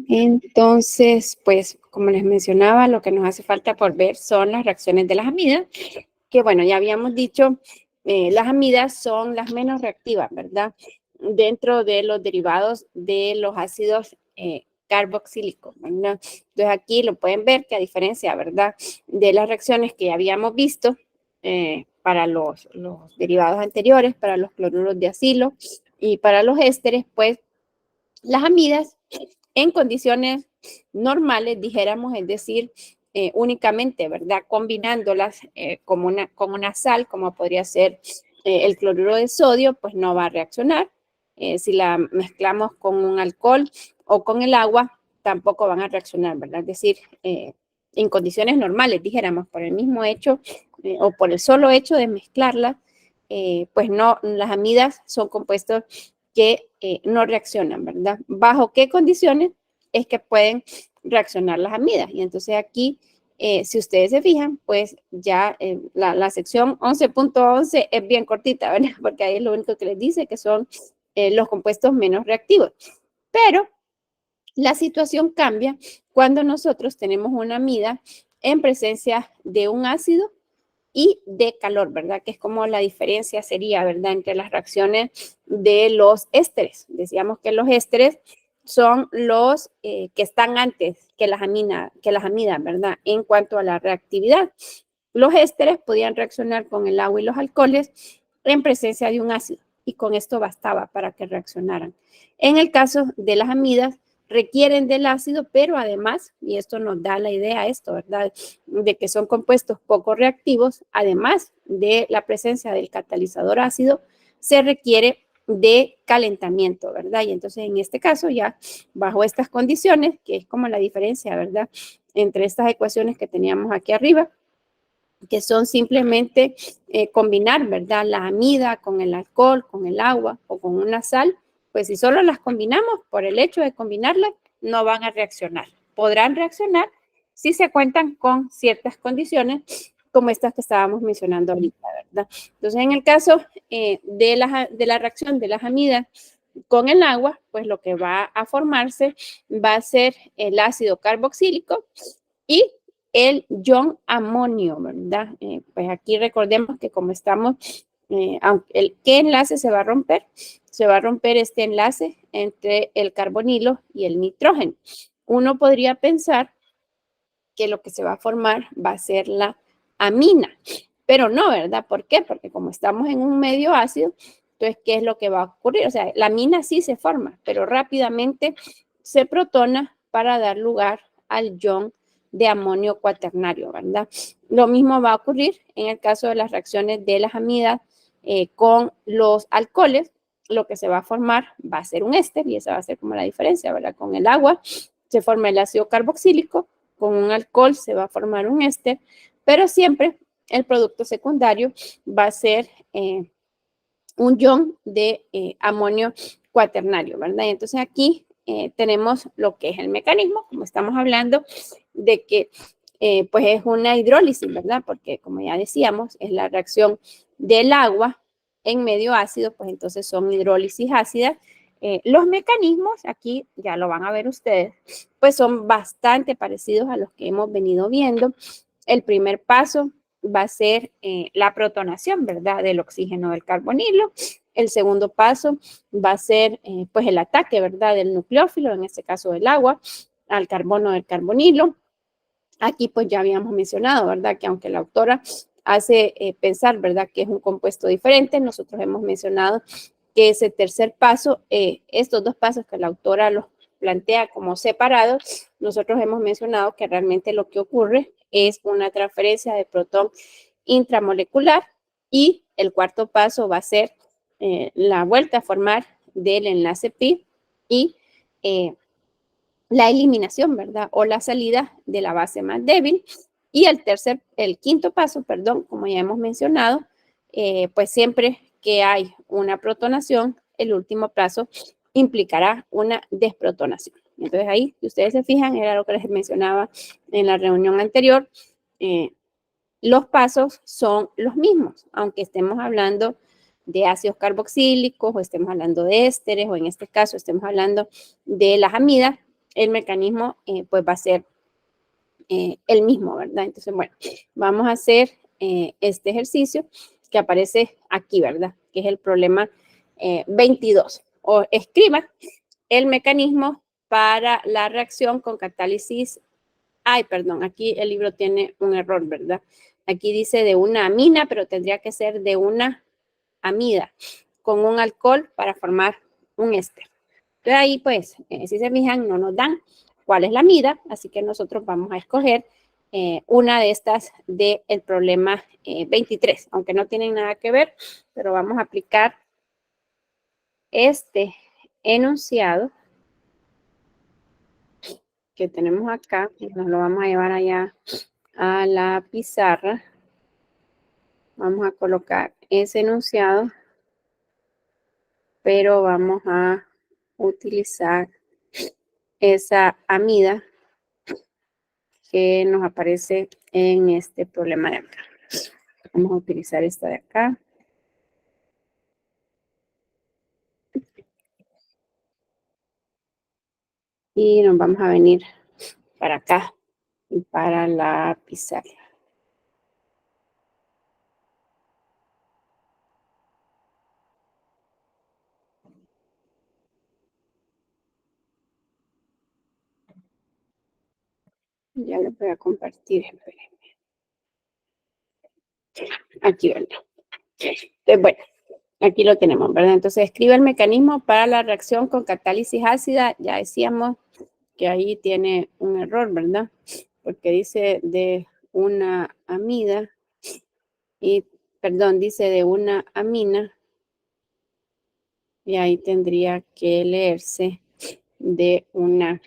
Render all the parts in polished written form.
Entonces, pues, como les mencionaba, lo que nos hace falta por ver son las reacciones de las amidas, que bueno, ya habíamos dicho, las amidas son las menos reactivas, ¿verdad? Dentro de los derivados de los ácidos carboxílicos, ¿verdad? Entonces aquí lo pueden ver que a diferencia, ¿verdad? De las reacciones que ya habíamos visto para los derivados anteriores, para los cloruros de acilo y para los ésteres, pues las amidas en condiciones normales, dijéramos, es decir, únicamente, ¿verdad? Combinándolas con una sal, como podría ser el cloruro de sodio, pues no va a reaccionar. Si la mezclamos con un alcohol o con el agua, tampoco van a reaccionar, ¿verdad? Es decir, en condiciones normales, dijéramos, por el mismo hecho o por el solo hecho de mezclarlas, pues no, las amidas son compuestos que no reaccionan, ¿verdad? ¿Bajo qué condiciones es que pueden reaccionar las amidas? Y entonces aquí, si ustedes se fijan, pues ya la sección 11.11 es bien cortita, ¿verdad? Porque ahí es lo único que les dice que son los compuestos menos reactivos. Pero la situación cambia cuando nosotros tenemos una amida en presencia de un ácido y de calor, ¿verdad? Que es como la diferencia sería, ¿verdad? Entre las reacciones de los ésteres. Decíamos que los ésteres son los que están antes que las amidas, ¿verdad? En cuanto a la reactividad. Los ésteres podían reaccionar con el agua y los alcoholes en presencia de un ácido y con esto bastaba para que reaccionaran. En el caso de las amidas, requieren del ácido, pero además, y esto nos da la idea, esto, ¿verdad? De que son compuestos poco reactivos, además de la presencia del catalizador ácido, se requiere de calentamiento, ¿verdad? Y entonces en este caso ya bajo estas condiciones, que es como la diferencia, ¿verdad? Entre estas ecuaciones que teníamos aquí arriba, que son simplemente combinar, ¿verdad? La amida con el alcohol, con el agua o con una sal, pues si solo las combinamos, por el hecho de combinarlas, no van a reaccionar. Podrán reaccionar si se cuentan con ciertas condiciones como estas que estábamos mencionando ahorita, ¿verdad? Entonces, en el caso de la reacción de las amidas con el agua, pues lo que va a formarse va a ser el ácido carboxílico y el ion amonio, ¿verdad? Pues aquí recordemos que como estamos, ¿qué enlace se va a romper? Se va a romper este enlace entre el carbonilo y el nitrógeno. Uno podría pensar que lo que se va a formar va a ser la amina, pero no, ¿verdad? ¿Por qué? Porque como estamos en un medio ácido, entonces, ¿qué es lo que va a ocurrir? O sea, la amina sí se forma, pero rápidamente se protona para dar lugar al ion de amonio cuaternario, ¿verdad? Lo mismo va a ocurrir en el caso de las reacciones de las amidas con los alcoholes. Lo que se va a formar va a ser un éster y esa va a ser como la diferencia, ¿verdad? Con el agua se forma el ácido carboxílico, con un alcohol se va a formar un éster, pero siempre el producto secundario va a ser un ion de amonio cuaternario, ¿verdad? Y entonces aquí tenemos lo que es el mecanismo, como estamos hablando de que pues es una hidrólisis, ¿verdad? Porque como ya decíamos, es la reacción del agua en medio ácido, pues entonces son hidrólisis ácidas. Los mecanismos, aquí ya lo van a ver ustedes, pues son bastante parecidos a los que hemos venido viendo. El primer paso va a ser la protonación, ¿verdad? Del oxígeno del carbonilo. El segundo paso va a ser, pues, el ataque, ¿verdad? Del nucleófilo, en este caso del agua, al carbono del carbonilo. Aquí, pues, ya habíamos mencionado, ¿verdad? Que aunque la autora hace pensar, ¿verdad? Que es un compuesto diferente, nosotros hemos mencionado que ese tercer paso, estos dos pasos que la autora los plantea como separados, nosotros hemos mencionado que realmente lo que ocurre es una transferencia de protón intramolecular y el cuarto paso va a ser la vuelta a formar del enlace pi y la eliminación, ¿verdad? O la salida de la base más débil. Y el quinto paso, perdón, como ya hemos mencionado, pues siempre que hay una protonación, el último paso implicará una desprotonación. Entonces ahí, si ustedes se fijan, era lo que les mencionaba en la reunión anterior, los pasos son los mismos, aunque estemos hablando de ácidos carboxílicos o estemos hablando de ésteres o en este caso estemos hablando de las amidas, el mecanismo pues va a ser el mismo, ¿verdad? Entonces, bueno, vamos a hacer este ejercicio que aparece aquí, ¿verdad? Que es el problema 22. O escriba el mecanismo para la reacción con catálisis. Ay, perdón, aquí el libro tiene un error, ¿verdad? Aquí dice de una amina, pero tendría que ser de una amida con un alcohol para formar un éster. Entonces ahí, pues, si se fijan, no nos dan cuál es la amida, así que nosotros vamos a escoger una de estas del problema 23, aunque no tienen nada que ver, pero vamos a aplicar este enunciado que tenemos acá, y nos lo vamos a llevar allá a la pizarra. Vamos a colocar ese enunciado, pero vamos a utilizar esa amida que nos aparece en este problema de acá. Vamos a utilizar esta de acá. Y nos vamos a venir para acá y para la pizarra. Ya lo voy a compartir. Espérenme. Aquí, ¿verdad? Entonces, bueno, aquí lo tenemos, ¿verdad? Entonces, escribe el mecanismo para la reacción con catálisis ácida. Ya decíamos que ahí tiene un error, ¿verdad? Porque dice de una amida y, perdón, dice de una amina y ahí tendría que leerse de una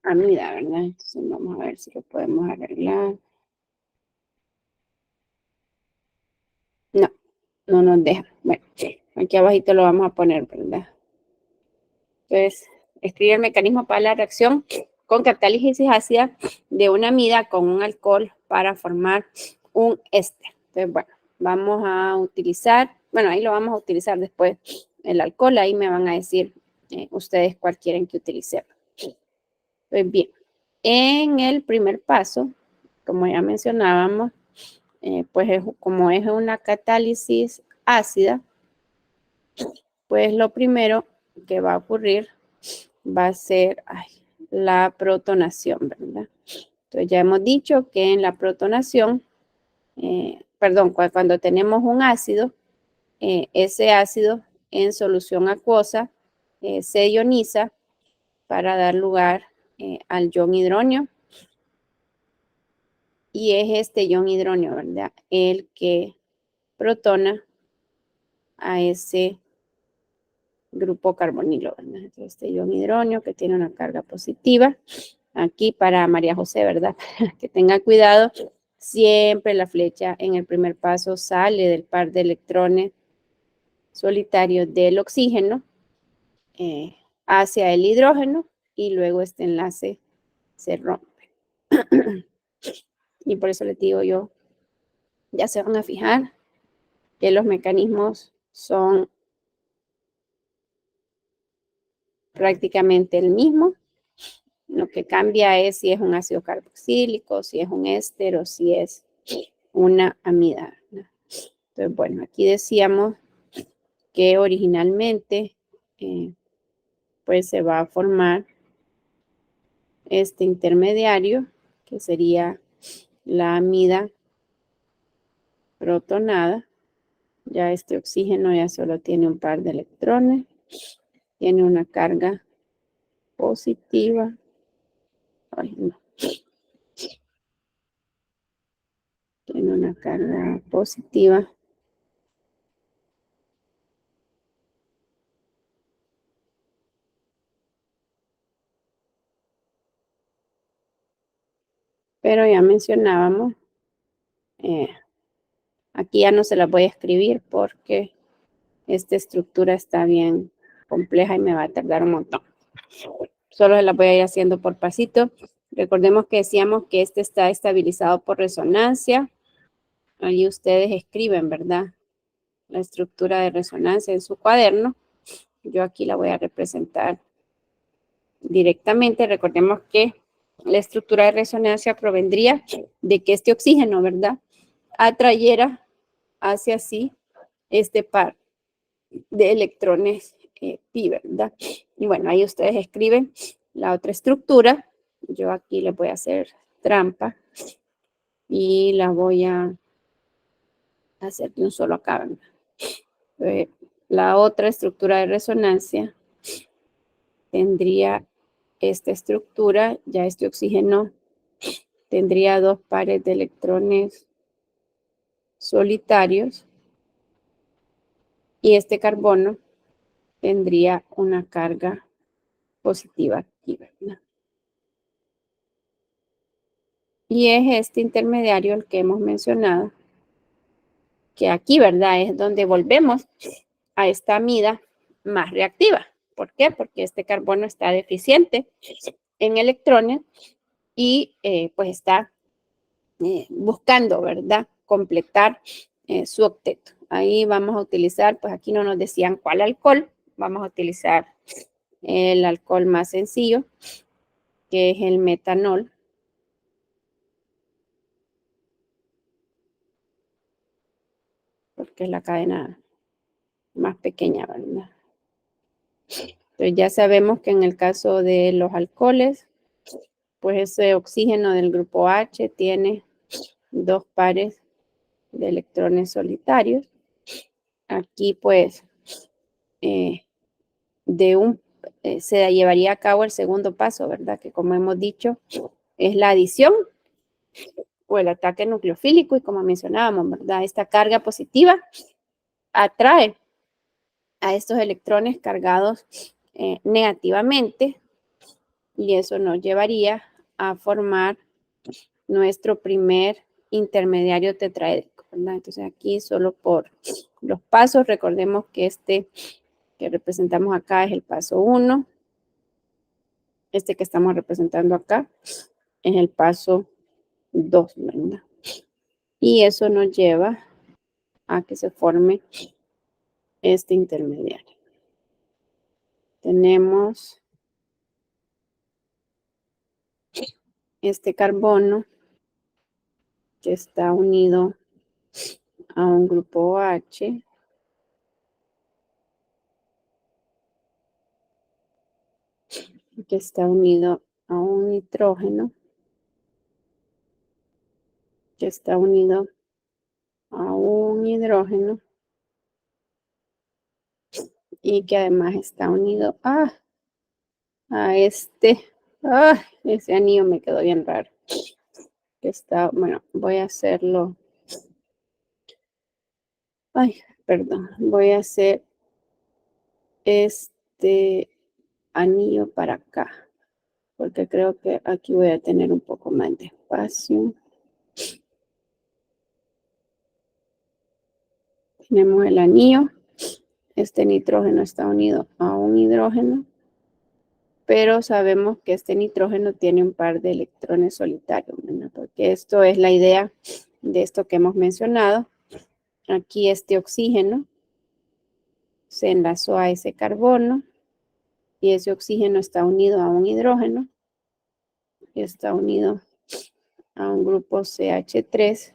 amida, ¿verdad? Entonces vamos a ver si lo podemos arreglar. No, no nos deja. Bueno, aquí abajito lo vamos a poner, ¿verdad? Entonces, escribe el mecanismo para la reacción con catálisis ácida de una amida con un alcohol para formar un éster. Entonces, bueno, vamos a utilizar, bueno, ahí lo vamos a utilizar después el alcohol, ahí me van a decir ustedes cuál quieren que utilicemos. Pues bien, en el primer paso, como ya mencionábamos, pues como es una catálisis ácida, pues lo primero que va a ocurrir va a ser la protonación, ¿verdad? Entonces ya hemos dicho que en la protonación, perdón, cuando tenemos un ácido, ese ácido en solución acuosa se ioniza para dar lugar al ion hidronio. Y es este ion hidronio, ¿verdad? El que protona a ese grupo carbonilo, ¿verdad? Entonces, este ion hidronio que tiene una carga positiva. Aquí para María José, ¿verdad? Que tenga cuidado. Siempre la flecha en el primer paso sale del par de electrones solitarios del oxígeno hacia el hidrógeno y luego este enlace se rompe. Y por eso les digo yo, ya se van a fijar que los mecanismos son prácticamente el mismo. Lo que cambia es si es un ácido carboxílico, si es un éster o si es una amida. Entonces, bueno, aquí decíamos que originalmente pues se va a formar este intermediario que sería la amida protonada. Ya este oxígeno ya solo tiene un par de electrones, tiene una carga positiva. Ay, no. Tiene una carga positiva. Pero ya mencionábamos, aquí ya no se las voy a escribir porque esta estructura está bien compleja y me va a tardar un montón. Solo se las voy a ir haciendo por pasito. Recordemos que decíamos que este está estabilizado por resonancia. Ahí ustedes escriben, ¿verdad? La estructura de resonancia en su cuaderno. Yo aquí la voy a representar directamente. Recordemos que la estructura de resonancia provendría de que este oxígeno, ¿verdad?, atrayera hacia sí este par de electrones pi, ¿verdad? Y bueno, ahí ustedes escriben la otra estructura. Yo aquí les voy a hacer trampa y la voy a hacer de un solo acá, ¿verdad? La otra estructura de resonancia tendría esta estructura, ya este oxígeno tendría dos pares de electrones solitarios y este carbono tendría una carga positiva aquí, ¿verdad? Y es este intermediario el que hemos mencionado, que aquí, ¿verdad?, es donde volvemos a esta amida más reactiva. ¿Por qué? Porque este carbono está deficiente en electrones y pues está buscando, ¿verdad?, completar su octeto. Ahí vamos a utilizar, pues aquí no nos decían cuál alcohol, vamos a utilizar el alcohol más sencillo, que es el metanol. Porque es la cadena más pequeña, ¿verdad? Entonces ya sabemos que en el caso de los alcoholes, pues ese oxígeno del grupo H tiene dos pares de electrones solitarios. Aquí pues se llevaría a cabo el segundo paso, ¿verdad? Que como hemos dicho es la adición o el ataque nucleofílico y como mencionábamos, ¿verdad? Esta carga positiva atrae a estos electrones cargados negativamente y eso nos llevaría a formar nuestro primer intermediario tetraédrico, ¿verdad? Entonces aquí solo por los pasos, recordemos que este que representamos acá es el paso 1, este que estamos representando acá es el paso 2, ¿verdad? Y eso nos lleva a que se forme este intermediario. Tenemos este carbono que está unido a un grupo H que está unido a un nitrógeno que está unido a un hidrógeno y que además está unido a ese anillo me quedó bien raro. Que está, bueno, voy a hacerlo. Ay, perdón, voy a hacer este anillo para acá, porque creo que aquí voy a tener un poco más de espacio. Tenemos el anillo. Este nitrógeno está unido a un hidrógeno, pero sabemos que este nitrógeno tiene un par de electrones solitarios, ¿verdad? Porque esto es la idea de esto que hemos mencionado. Aquí este oxígeno se enlazó a ese carbono y ese oxígeno está unido a un hidrógeno y está unido a un grupo CH3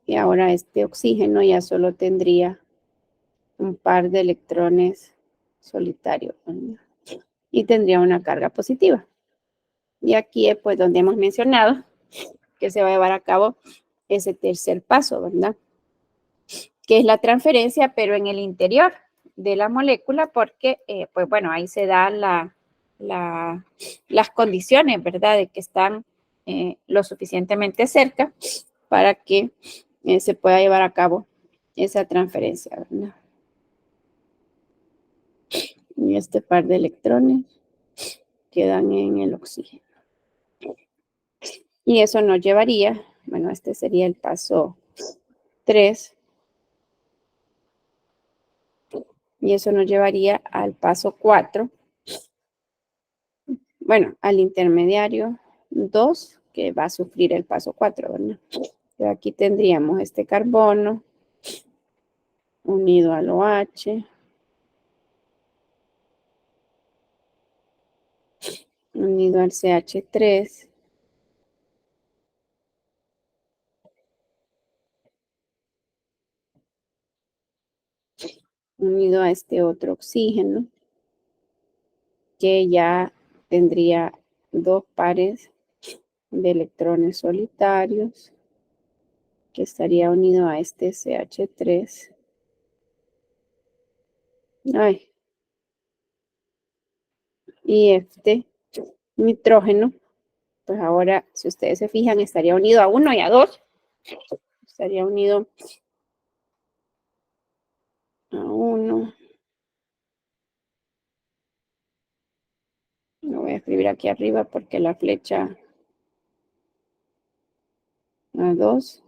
y ahora este oxígeno ya solo tendría un par de electrones solitarios, ¿verdad? Y tendría una carga positiva. Y aquí es pues donde hemos mencionado que se va a llevar a cabo ese tercer paso, ¿verdad? Que es la transferencia, pero en el interior de la molécula, porque, pues bueno, ahí se dan las condiciones, ¿verdad? De que están lo suficientemente cerca para que se pueda llevar a cabo esa transferencia, ¿verdad? Y este par de electrones quedan en el oxígeno. Y eso nos llevaría, bueno, este sería el paso 3. Y eso nos llevaría al paso 4. Bueno, al intermediario 2, que va a sufrir el paso 4, ¿verdad? Pero aquí tendríamos este carbono unido al OH. unido al CH3. Unido a este otro oxígeno, que ya tendría dos pares de electrones solitarios, que estaría unido a este CH3. Ay. Y este nitrógeno, pues ahora, si ustedes se fijan, estaría unido a 1 y a 2. Estaría unido a 1. Lo voy a escribir aquí arriba porque la flecha a 2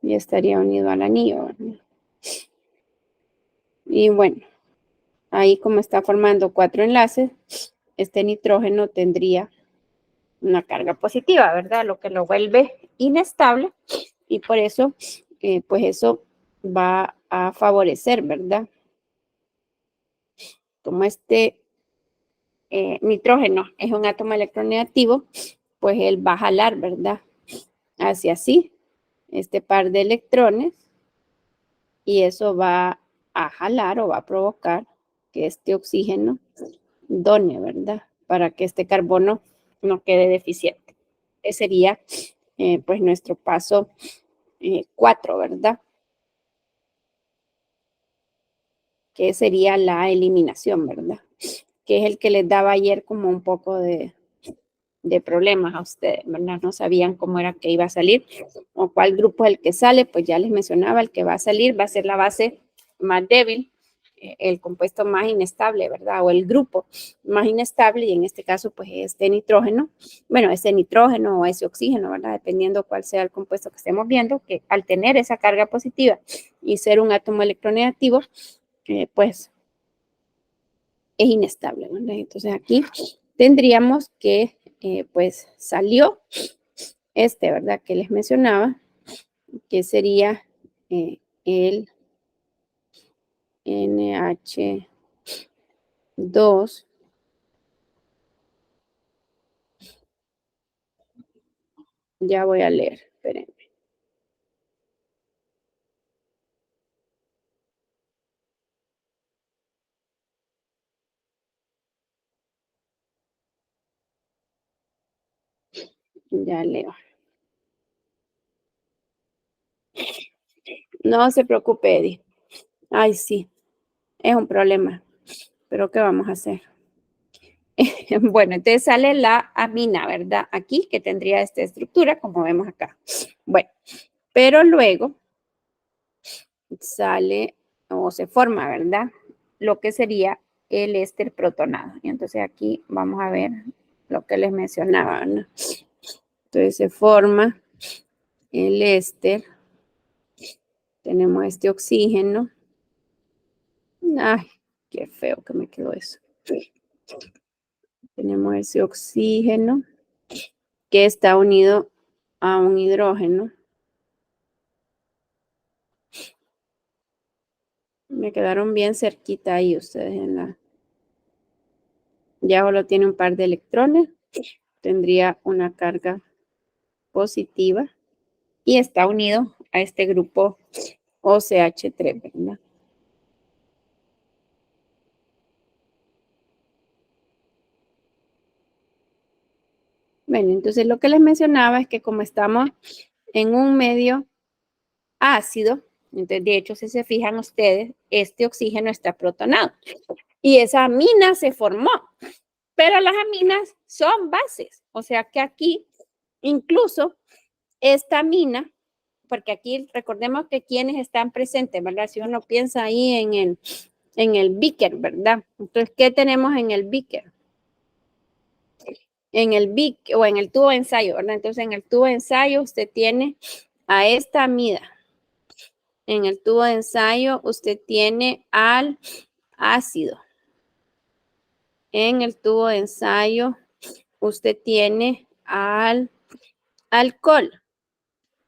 y estaría unido al anillo, ¿verdad? Y bueno, ahí como está formando 4 enlaces, este nitrógeno tendría una carga positiva, ¿verdad? Lo que lo vuelve inestable y por eso, pues eso va a favorecer, ¿verdad? Como este nitrógeno es un átomo electronegativo, pues él va a jalar, ¿verdad? Hacia así, este par de electrones, y eso va a jalar o va a provocar que este oxígeno done, ¿verdad? Para que este carbono no quede deficiente. Ese sería, pues, nuestro paso 4, ¿verdad? Que sería la eliminación, ¿verdad? Que es el que les daba ayer como un poco de problemas a ustedes, ¿verdad? No sabían cómo era que iba a salir o cuál grupo es el que sale, pues ya les mencionaba, el que va a salir va a ser la base más débil, el compuesto más inestable, ¿verdad? O el grupo más inestable, y en este caso, pues este nitrógeno, bueno, ese nitrógeno o ese oxígeno, ¿verdad? Dependiendo cuál sea el compuesto que estemos viendo, que al tener esa carga positiva y ser un átomo electronegativo, pues es inestable, ¿verdad? Entonces aquí tendríamos que, pues salió este, ¿verdad? Que les mencionaba, que sería el NH2. Ya voy a leer, espérenme. Ya leo. No se preocupe, Eddie. Ay, sí, es un problema, pero ¿qué vamos a hacer? Bueno, entonces sale la amina, ¿verdad? Aquí, que tendría esta estructura, como vemos acá. Bueno, pero luego sale o se forma, ¿verdad? Lo que sería el éster protonado. Y entonces aquí vamos a ver lo que les mencionaba, ¿no? Entonces se forma el éster. Tenemos este oxígeno. Ay, qué feo que me quedó eso. Tenemos ese oxígeno que está unido a un hidrógeno. Me quedaron bien cerquita ahí ustedes en la... Ya solo tiene un par de electrones. Tendría una carga positiva y está unido a este grupo OCH3, ¿verdad? Bueno, entonces lo que les mencionaba es que como estamos en un medio ácido, entonces de hecho si se fijan ustedes, este oxígeno está protonado y esa amina se formó, pero las aminas son bases, o sea que aquí incluso esta amina, porque aquí recordemos que quienes están presentes, ¿verdad? Si uno piensa ahí en el beaker, ¿verdad? Entonces, ¿qué tenemos en el beaker? En el beaker o en el tubo de ensayo, ¿verdad? Entonces, en el tubo de ensayo usted tiene a esta amida. En el tubo de ensayo usted tiene al ácido. En el tubo de ensayo usted tiene al alcohol.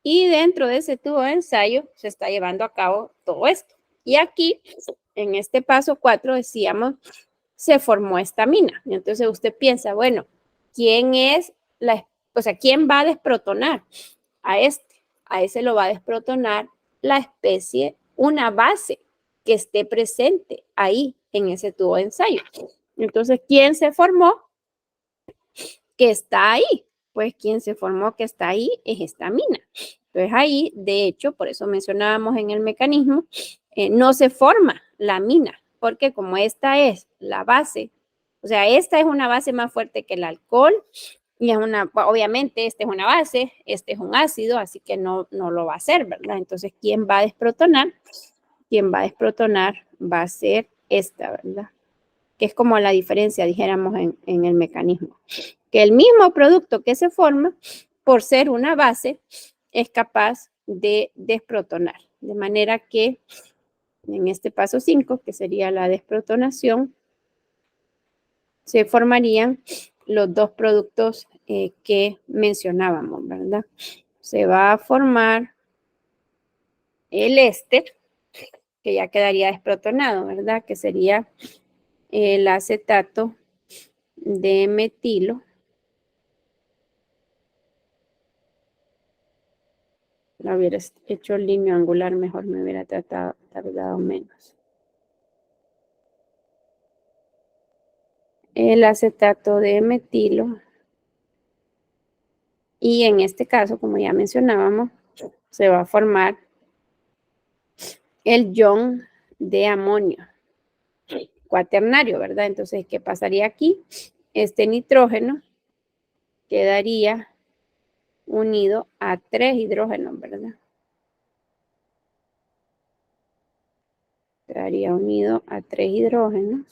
Y dentro de ese tubo de ensayo se está llevando a cabo todo esto. Y aquí, en este paso 4, decíamos, se formó esta mina. Y entonces usted piensa, bueno, ¿quién es quién va a desprotonar a este? A ese lo va a desprotonar la especie, una base que esté presente ahí en ese tubo de ensayo. Entonces, ¿quién se formó? Que está ahí. Pues quien se formó que está ahí es esta mina. Entonces ahí, de hecho, por eso mencionábamos en el mecanismo, no se forma la mina, porque como esta es la base, o sea, esta es una base más fuerte que el alcohol, y es obviamente, esta es una base, este es un ácido, así que no lo va a hacer, ¿verdad? Entonces, ¿quién va a desprotonar? Quien va a desprotonar va a ser esta, ¿verdad? Que es como la diferencia, dijéramos, en el mecanismo. Que el mismo producto que se forma, por ser una base, es capaz de desprotonar. De manera que en este paso 5, que sería la desprotonación, se formarían los dos productos que mencionábamos, ¿verdad? Se va a formar el éster, que ya quedaría desprotonado, ¿verdad? Que sería el acetato de metilo. Lo hubiera hecho línea angular, mejor me hubiera tardado menos. El acetato de metilo. Y en este caso, como ya mencionábamos, se va a formar el ion de amonio cuaternario, ¿verdad? Entonces, ¿qué pasaría aquí? Este nitrógeno quedaría unido a 3 hidrógenos, ¿verdad? Quedaría unido a 3 hidrógenos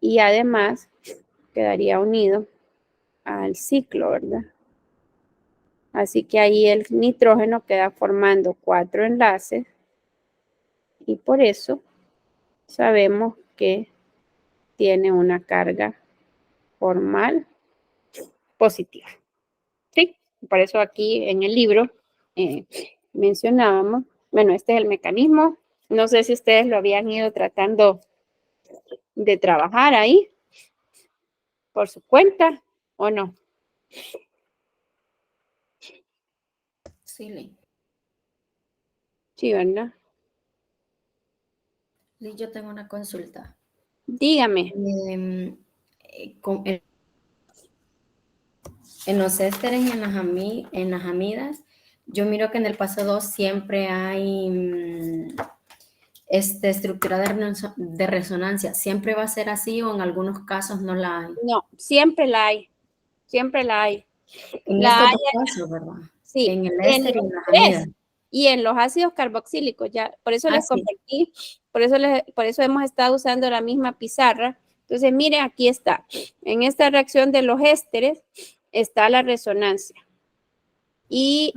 y además quedaría unido al ciclo, ¿verdad? Así que ahí el nitrógeno queda formando 4 enlaces y por eso sabemos que tiene una carga formal positiva. ¿Sí? Por eso aquí en el libro mencionábamos, bueno, este es el mecanismo. No sé si ustedes lo habían ido tratando de trabajar ahí por su cuenta o no. Sí, Lee. Sí, ¿verdad? Lee, yo tengo una consulta. Dígame. Con- en los ésteres y en las amidas, yo miro que en el paso 2 siempre hay estructura de resonancia. ¿Siempre va a ser así o en algunos casos no la hay? No, siempre la hay. Siempre la hay. En La estos hay, dos casos, ¿verdad? sí, En el en éster y los en las amidas. tres y en los ácidos carboxílicos. Ya, por eso Ah, les sí. compartí, por eso hemos estado usando la misma pizarra. Entonces, mire, aquí está. En esta reacción de los ésteres está la resonancia. Y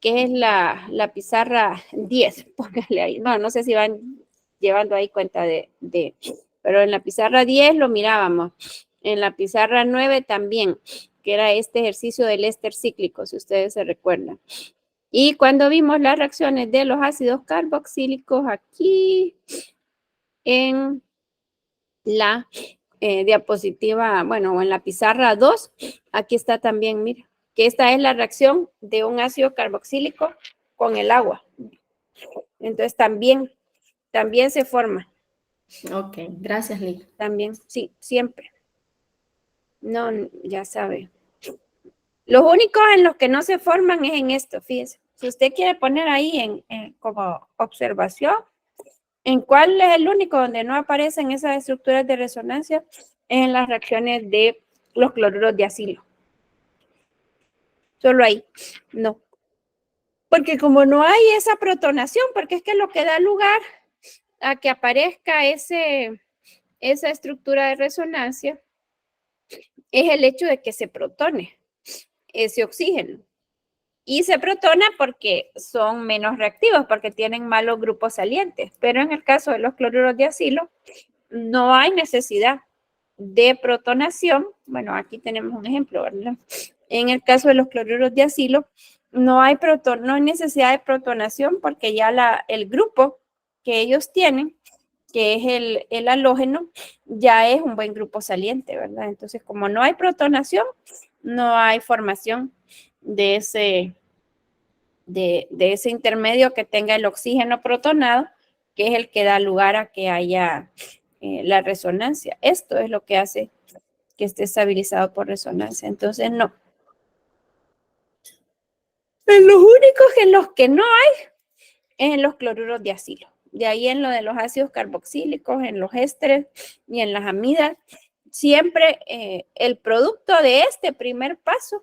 que es la pizarra 10, póngale ahí. No, no sé si van llevando ahí cuenta pero en la pizarra 10 lo mirábamos. En la pizarra 9 también, que era este ejercicio del éster cíclico, si ustedes se recuerdan. Y cuando vimos las reacciones de los ácidos carboxílicos aquí en la diapositiva, bueno, o en la pizarra 2, aquí está también, mira, que esta es la reacción de un ácido carboxílico con el agua. Entonces también se forma. Ok, gracias, Lee. También, sí, siempre. No, ya sabe. Los únicos en los que no se forman es en esto, fíjese. Si usted quiere poner ahí como observación, ¿en cuál es el único donde no aparecen esas estructuras de resonancia? Es en las reacciones de los cloruros de acilo. Solo ahí, no. Porque como no hay esa protonación, porque es que lo que da lugar a que aparezca esa estructura de resonancia es el hecho de que se protone ese oxígeno. Y se protona porque son menos reactivos, porque tienen malos grupos salientes. Pero en el caso de los cloruros de acilo, no hay necesidad de protonación. Bueno, aquí tenemos un ejemplo, ¿verdad? En el caso de los cloruros de acilo, no hay necesidad de protonación porque ya el grupo que ellos tienen, que es el halógeno, ya es un buen grupo saliente, ¿verdad? Entonces, como no hay protonación, no hay formación de ese intermedio que tenga el oxígeno protonado, que es el que da lugar a que haya la resonancia. Esto es lo que hace que esté estabilizado por resonancia. Entonces, no. En los únicos en los que no hay es en los cloruros de acilo. De ahí en lo de los ácidos carboxílicos, en los ésteres y en las amidas, siempre el producto de este primer paso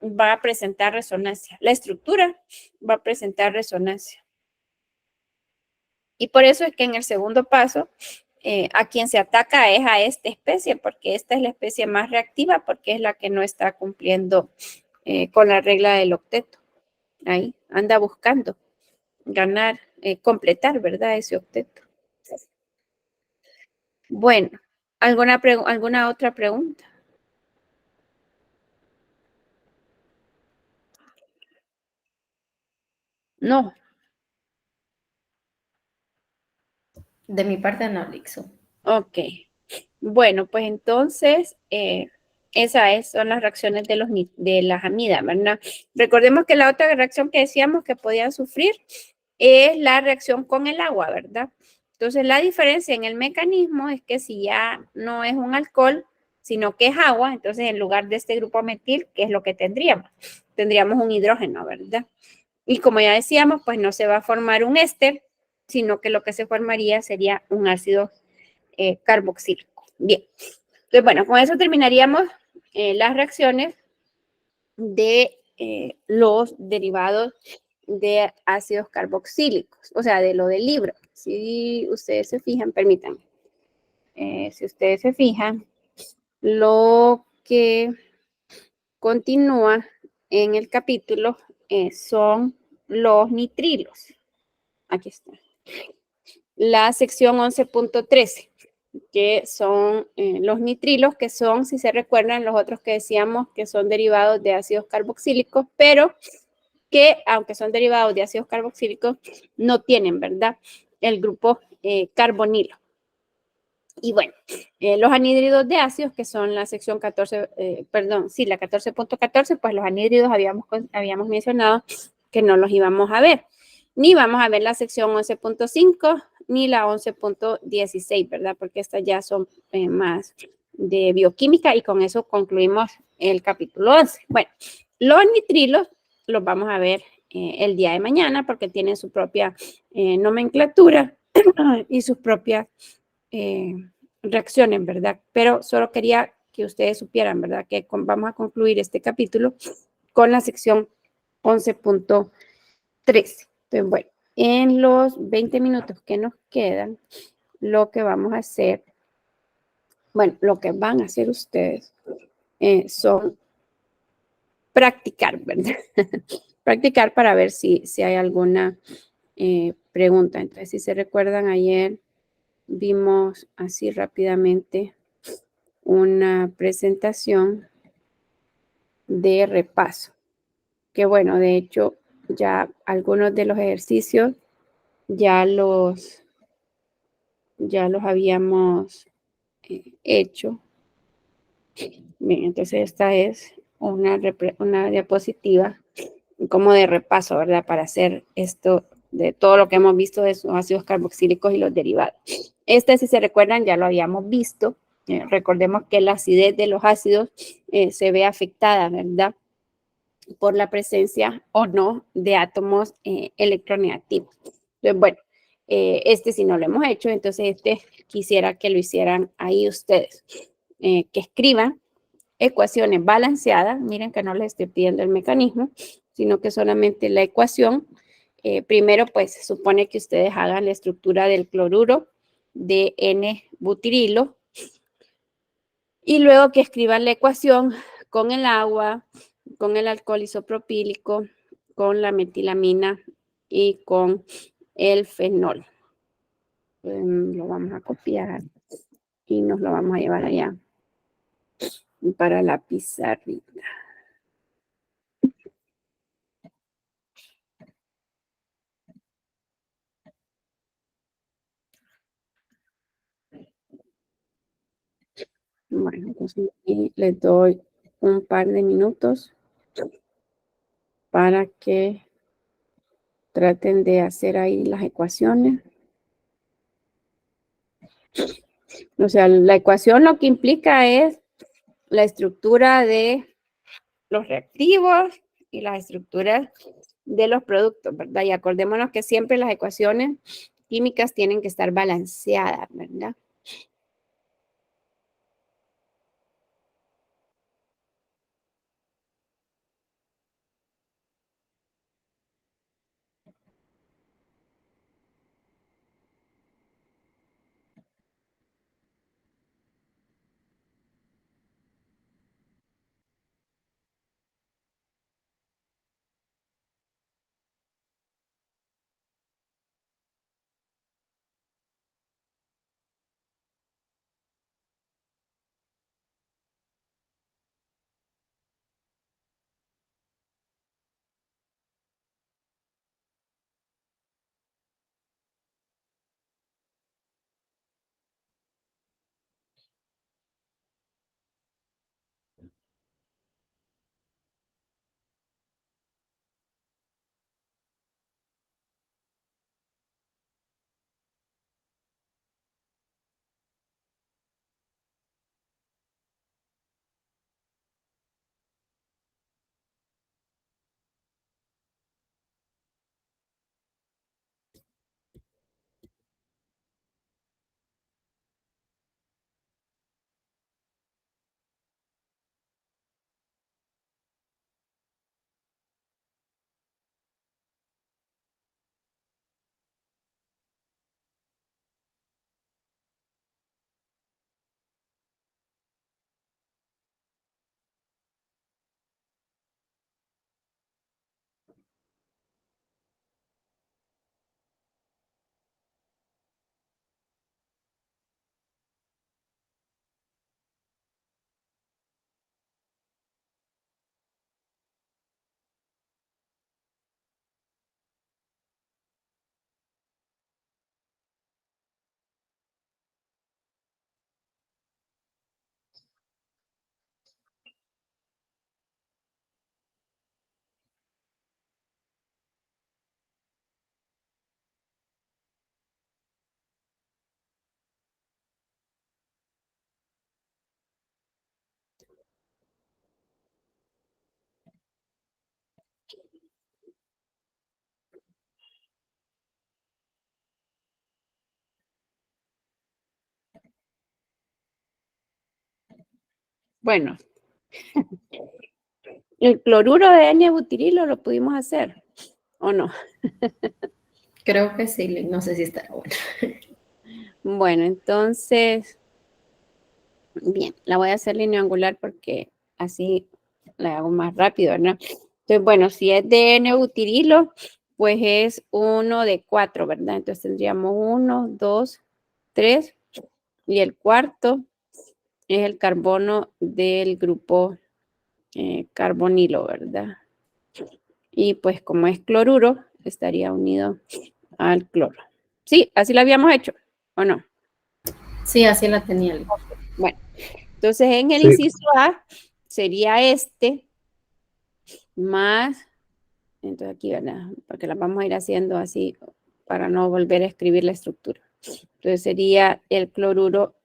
va a presentar resonancia. La estructura va a presentar resonancia. Y por eso es que en el segundo paso, a quien se ataca es a esta especie, porque esta es la especie más reactiva, porque es la que no está cumpliendo con la regla del octeto. Ahí anda buscando ganar, completar, ¿verdad? Ese octeto. Bueno, ¿alguna otra pregunta? No. De mi parte, no, Lixo. Ok. Bueno, pues entonces, son las reacciones de las amidas, ¿verdad? Recordemos que la otra reacción que decíamos que podían sufrir es la reacción con el agua, ¿verdad? Entonces, la diferencia en el mecanismo es que si ya no es un alcohol, sino que es agua, entonces en lugar de este grupo metil, ¿qué es lo que tendríamos? Tendríamos un hidrógeno, ¿verdad? Y como ya decíamos, pues no se va a formar un éster, sino que lo que se formaría sería un ácido carboxílico. Bien, entonces bueno, con eso terminaríamos las reacciones de los derivados de ácidos carboxílicos, o sea, de lo del libro. Si ustedes se fijan, permítanme, si ustedes se fijan, lo que continúa en el capítulo son los nitrilos. Aquí está. La sección 11.13, que son los nitrilos, que son, si se recuerdan, los otros que decíamos que son derivados de ácidos carboxílicos, pero que, aunque son derivados de ácidos carboxílicos, no tienen, ¿verdad? El grupo carbonilo. Y bueno, los anhídridos de ácidos, que son la sección 14, la 14.14, pues los anhídridos habíamos mencionado que no los íbamos a ver. Ni vamos a ver la sección 11.5 ni la 11.16, ¿verdad? Porque estas ya son más de bioquímica y con eso concluimos el capítulo 11. Bueno, los nitrilos los vamos a ver el día de mañana porque tienen su propia nomenclatura y sus propias reacciones, ¿verdad? Pero solo quería que ustedes supieran, ¿verdad? Que vamos a concluir este capítulo con la sección 11.13. Entonces, bueno, en los 20 minutos que nos quedan, lo que vamos a hacer, bueno, lo que van a hacer ustedes son practicar, ¿verdad? Practicar para ver si hay alguna pregunta. Entonces, si se recuerdan, ayer vimos así rápidamente una presentación de repaso, que bueno, de hecho, ya algunos de los ejercicios ya los habíamos hecho. Bien, entonces esta es una diapositiva como de repaso, ¿verdad? Para hacer esto de todo lo que hemos visto de sus ácidos carboxílicos y los derivados. Este, si se recuerdan, ya lo habíamos visto. Recordemos que la acidez de los ácidos se ve afectada, ¿verdad? Por la presencia o no de átomos electronegativos. Entonces, bueno, este si no lo hemos hecho, entonces este quisiera que lo hicieran ahí ustedes, que escriban ecuaciones balanceadas. Miren que no les estoy pidiendo el mecanismo, sino que solamente la ecuación. Primero, pues se supone que ustedes hagan la estructura del cloruro de N-butirilo y luego que escriban la ecuación con el agua, con el alcohol isopropílico, con la metilamina y con el fenol. Lo vamos a copiar y nos lo vamos a llevar allá para la pizarrita. Bueno, entonces aquí les doy un par de minutos para que traten de hacer ahí las ecuaciones. O sea, la ecuación lo que implica es la estructura de los reactivos y las estructuras de los productos, ¿verdad? Y acordémonos que siempre las ecuaciones químicas tienen que estar balanceadas, ¿verdad? Bueno, el cloruro de N-butirilo lo pudimos hacer, ¿o no? Creo que sí, no sé si estará bueno. Bueno, entonces, bien, la voy a hacer línea angular porque así la hago más rápido, ¿no? Entonces, bueno, si es de N-butirilo, pues es 1 de 4, ¿verdad? Entonces tendríamos 1, 2, 3, y el cuarto es el carbono del grupo carbonilo, ¿verdad? Y pues como es cloruro, estaría unido al cloro. Sí, así lo habíamos hecho, ¿o no? Sí, así la tenía. Bueno, entonces en el Sí, inciso A sería este más, entonces aquí, ¿verdad? Porque las vamos a ir haciendo así para no volver a escribir la estructura. Entonces sería el cloruro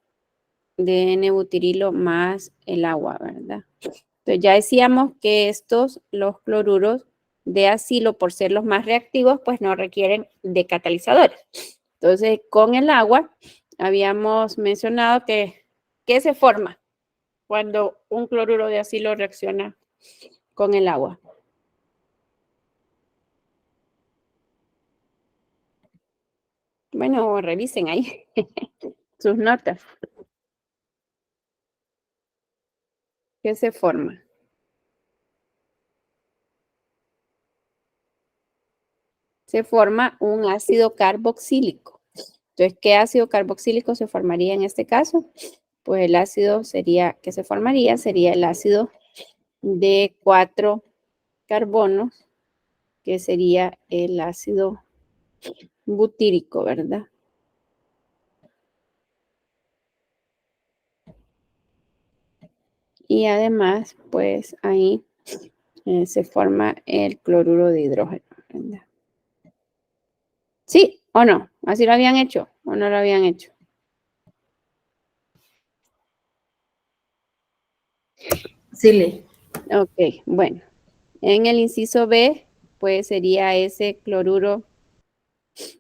de N-butirilo más el agua, ¿verdad? Entonces ya decíamos que estos, los cloruros de acilo, por ser los más reactivos, pues no requieren de catalizadores. Entonces, con el agua, habíamos mencionado que, ¿qué se forma cuando un cloruro de acilo reacciona con el agua? Bueno, revisen ahí sus notas. ¿Qué se forma? Se forma un ácido carboxílico. Entonces, ¿qué ácido carboxílico se formaría en este caso? Pues el ácido sería, que se formaría sería el ácido de 4 carbonos, que sería el ácido butírico, ¿verdad? y además, pues ahí se forma el cloruro de hidrógeno, ¿verdad? ¿Sí o no? ¿Así lo habían hecho o no lo habían hecho? Sí, Lee. Ok, bueno. En el inciso B, pues sería ese cloruro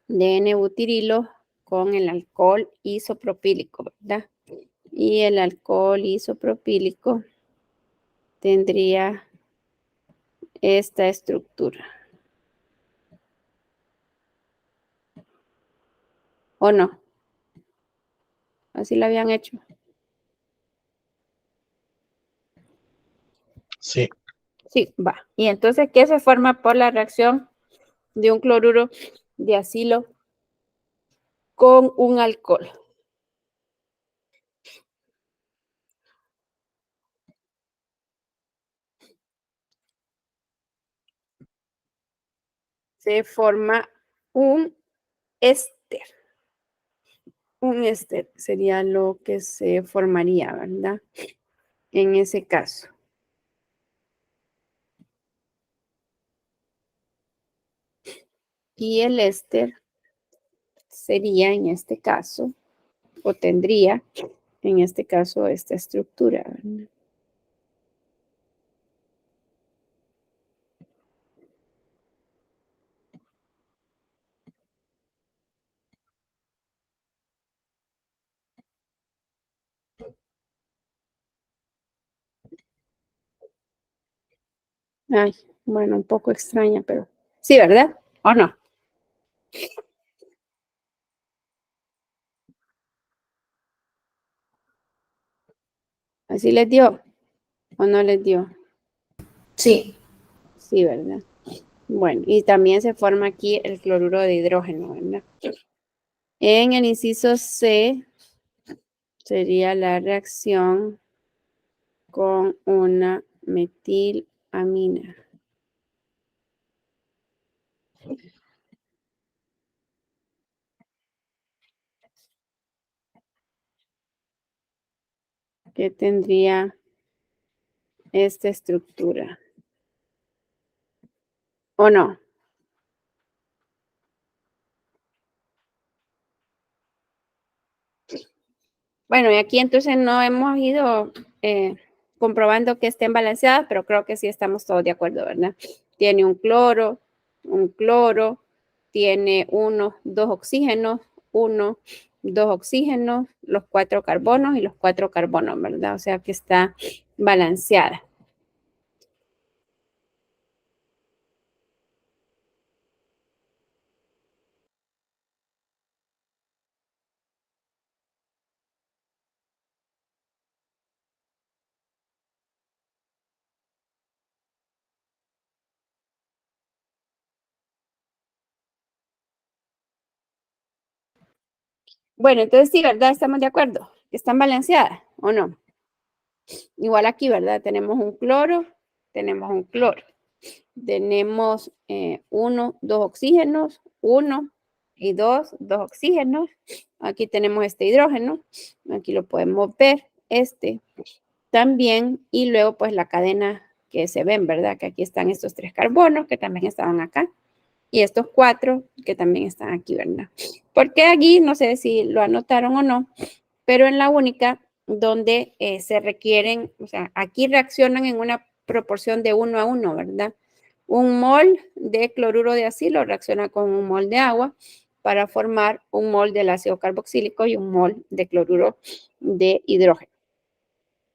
de N-butirilo con el alcohol isopropílico, ¿verdad? Y el alcohol isopropílico tendría esta estructura. ¿O no? Así lo habían hecho. Sí. Sí, va. Y entonces, ¿qué se forma por la reacción de un cloruro de acilo con un alcohol? Se forma un éster. Un éster sería lo que se formaría, ¿verdad? En ese caso. Y el éster sería en este caso, o tendría en este caso esta estructura, ¿verdad? Ay, bueno, un poco extraña, pero sí, ¿verdad? ¿O no? ¿Así les dio o no les dio? Sí. Sí, ¿verdad? Bueno, y también se forma aquí el cloruro de hidrógeno, ¿verdad? En el inciso C sería la reacción con una metilamina. Que tendría esta estructura. ¿O no? Bueno, y aquí entonces no hemos ido comprobando que estén balanceadas, pero creo que sí estamos todos de acuerdo, ¿verdad? Tiene un cloro, tiene dos oxígenos, dos oxígenos, los 4 carbonos y los 4 carbonos, ¿verdad? O sea que está balanceada. Bueno, entonces sí, ¿verdad? Estamos de acuerdo. ¿Están balanceadas o no? Igual aquí, ¿verdad? Tenemos un cloro, tenemos un cloro. Tenemos dos oxígenos, uno y dos oxígenos. Aquí tenemos este hidrógeno, aquí lo podemos ver, este también, y luego pues la cadena que se ven, ¿verdad? Que aquí están estos 3 carbonos que también estaban acá, y estos 4 que también están aquí, ¿verdad? Porque aquí, no sé si lo anotaron o no, pero en la única donde se requieren, o sea, aquí reaccionan en una proporción de 1 a 1, ¿verdad? Un mol de cloruro de acilo reacciona con un mol de agua para formar un mol del ácido carboxílico y un mol de cloruro de hidrógeno.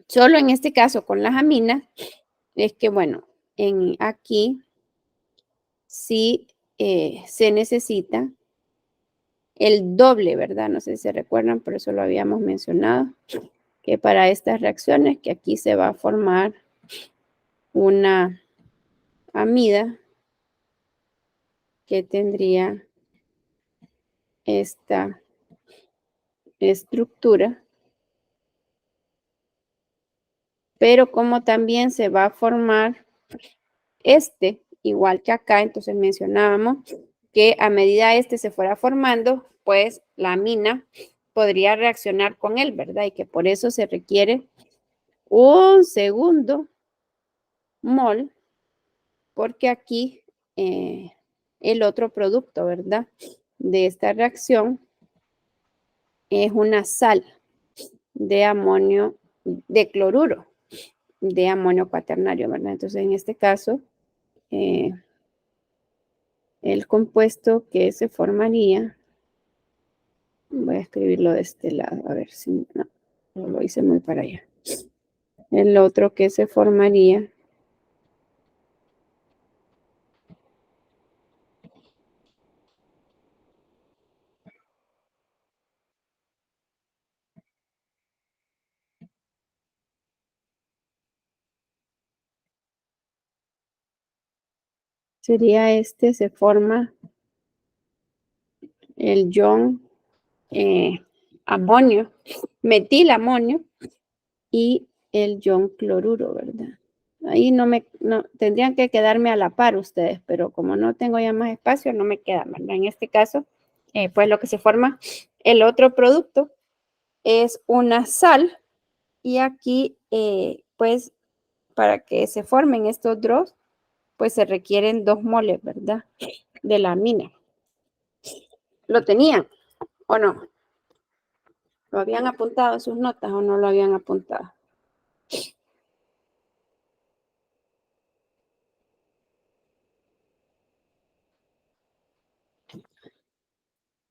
Solo en este caso con las aminas es que, bueno, aquí sí se necesita el doble, ¿verdad? No sé si se recuerdan, pero eso lo habíamos mencionado, que para estas reacciones, que aquí se va a formar una amida que tendría esta estructura, pero como también se va a formar igual que acá, entonces mencionábamos que a medida se fuera formando, pues la amina podría reaccionar con él, ¿verdad? Y que por eso se requiere un segundo mol, porque aquí el otro producto, ¿verdad? De esta reacción es una sal de amonio, de cloruro, de amonio cuaternario, ¿verdad? Entonces, en este caso, el compuesto que se formaría, voy a escribirlo de este lado, a ver si no lo hice muy para allá. El otro que se formaría sería este, se forma el ion amonio, metilamonio y el ion cloruro, ¿verdad? Ahí tendrían que quedarme a la par ustedes, pero como no tengo ya más espacio, no me queda, ¿verdad? En este caso, pues lo que se forma, el otro producto es una sal y aquí, pues, para que se formen estos dos, pues se requieren 2 moles, ¿verdad? De la amina. ¿Lo tenían o no? ¿Lo habían apuntado en sus notas o no lo habían apuntado?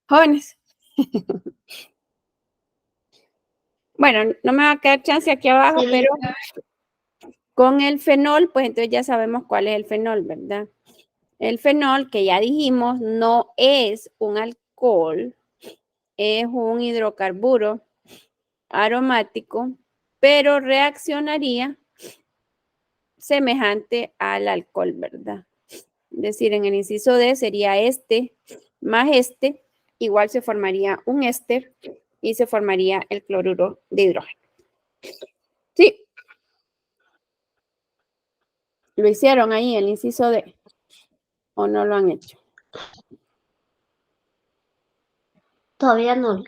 Jóvenes. Bueno, no me va a quedar chance aquí abajo, Sí. pero con el fenol, pues entonces ya sabemos cuál es el fenol, ¿verdad? El fenol, que ya dijimos, no es un alcohol, es un hidrocarburo aromático, pero reaccionaría semejante al alcohol, ¿verdad? Es decir, en el inciso D sería este más este, igual se formaría un éster y se formaría el cloruro de hidrógeno. Sí, lo hicieron ahí, el inciso D, o no lo han hecho. Todavía no.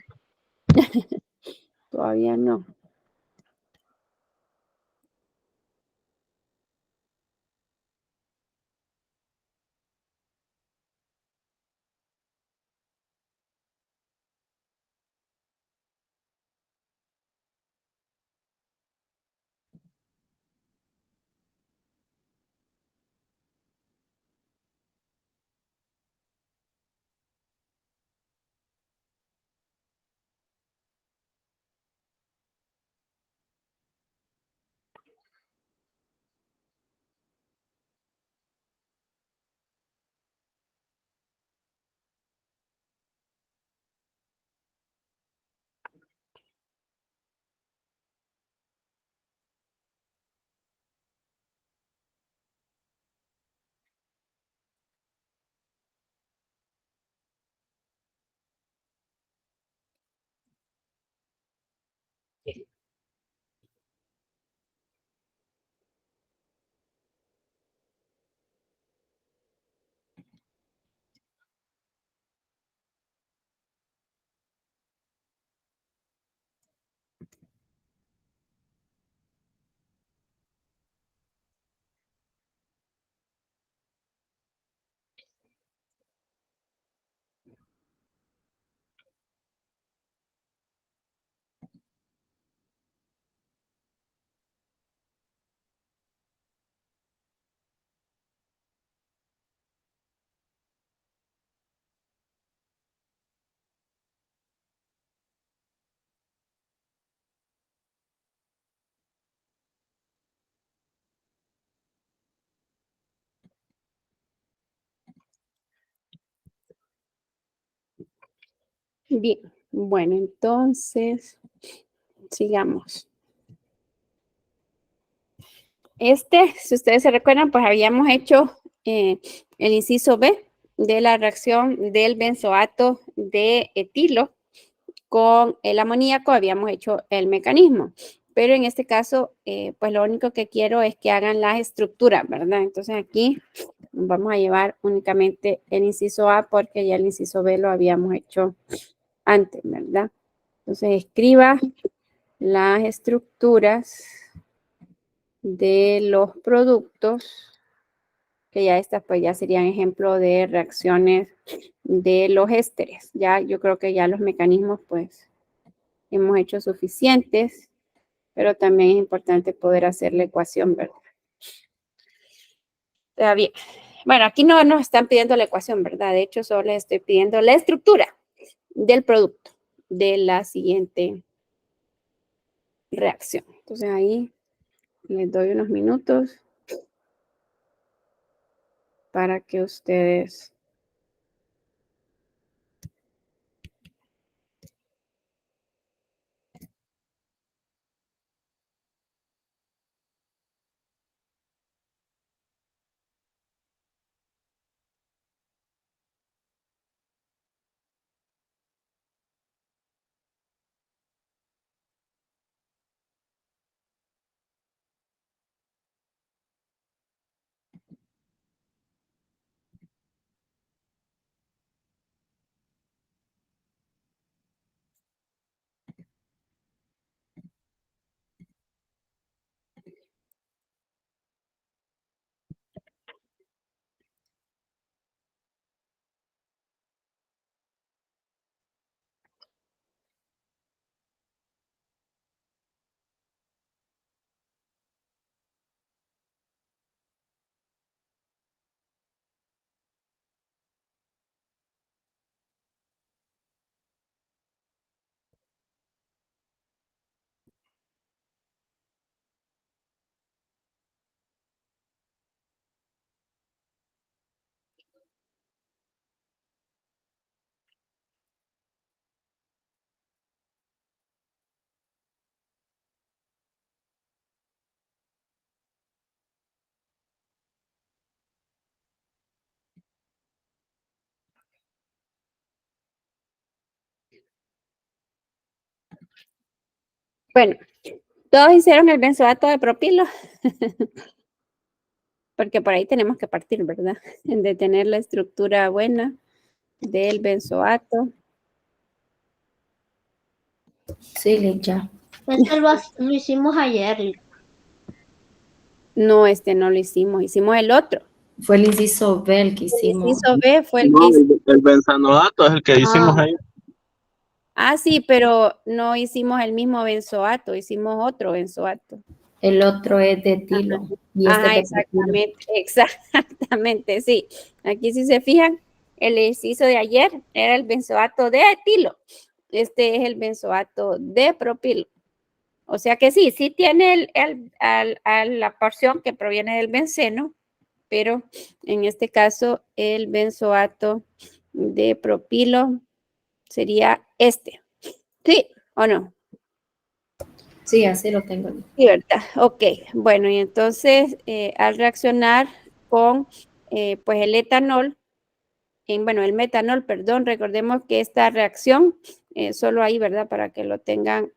Todavía no. Bien, bueno, entonces, sigamos. Si ustedes se recuerdan, pues habíamos hecho el inciso B de la reacción del benzoato de etilo con el amoníaco, habíamos hecho el mecanismo. Pero en este caso, pues lo único que quiero es que hagan las estructuras, ¿verdad? Entonces aquí vamos a llevar únicamente el inciso A porque ya el inciso B lo habíamos hecho antes, ¿verdad? Entonces escriba las estructuras de los productos, que ya estas pues ya serían ejemplo de reacciones de los ésteres. Ya yo creo que ya los mecanismos pues hemos hecho suficientes, pero también es importante poder hacer la ecuación, ¿verdad? Está bien. Bueno, aquí no nos están pidiendo la ecuación, ¿verdad? De hecho, solo les estoy pidiendo la estructura del producto de la siguiente reacción. Entonces ahí les doy unos minutos para que ustedes bueno, todos hicieron el benzoato de propilo, porque por ahí tenemos que partir, ¿verdad? De tener la estructura buena del benzoato. Sí, Liz, ya. Eso lo hicimos ayer. No, no lo hicimos, hicimos el otro. Fue el inciso B el que El hicimos. inciso B fue el No, que hizo. el benzanoato es el que hicimos ahí. Ah, sí, pero no hicimos el mismo benzoato, hicimos otro benzoato. El otro es de etilo. Y este Ajá, es de propilo. exactamente, sí. Aquí si se fijan, el inciso de ayer era el benzoato de etilo. Este es el benzoato de propilo. O sea que sí, sí tiene la porción que proviene del benceno, pero en este caso el benzoato de propilo sería este. ¿Sí o no? Sí, así lo tengo. Sí, ¿verdad? Ok, bueno, y entonces al reaccionar con pues el etanol, bueno, el metanol, perdón, recordemos que esta reacción, solo ahí, ¿verdad? Para que lo tengan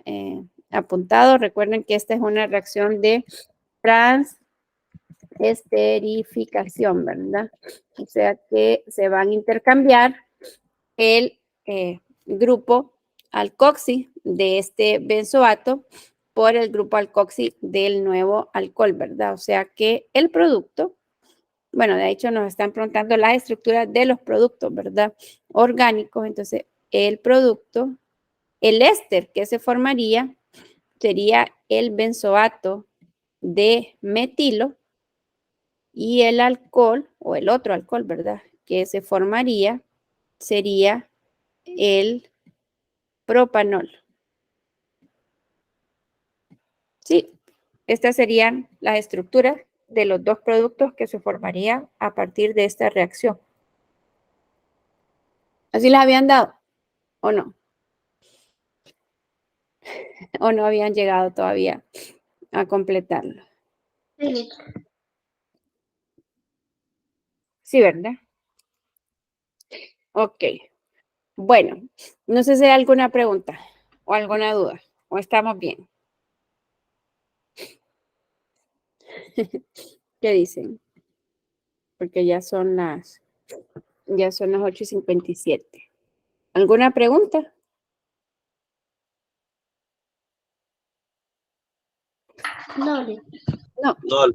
apuntado, recuerden que esta es una reacción de transesterificación, ¿verdad? O sea que se van a intercambiar el grupo alcoxi de este benzoato por el grupo alcoxi del nuevo alcohol, ¿verdad? O sea que el producto, bueno, de hecho nos están preguntando la estructura de los productos, ¿verdad? Orgánicos, entonces el producto, el éster que se formaría sería el benzoato de metilo y el alcohol, o el otro alcohol, ¿verdad? Que se formaría sería el propanol. Sí, estas serían las estructuras de los dos productos que se formarían a partir de esta reacción. ¿Así las habían dado o no? ¿O no habían llegado todavía a completarlo? Sí. Sí, ¿verdad? Ok. Bueno, no sé si hay alguna pregunta o alguna duda, o estamos bien. ¿Qué dicen? Porque ya son las 8:57. ¿Alguna pregunta? No, Liz. Dolly.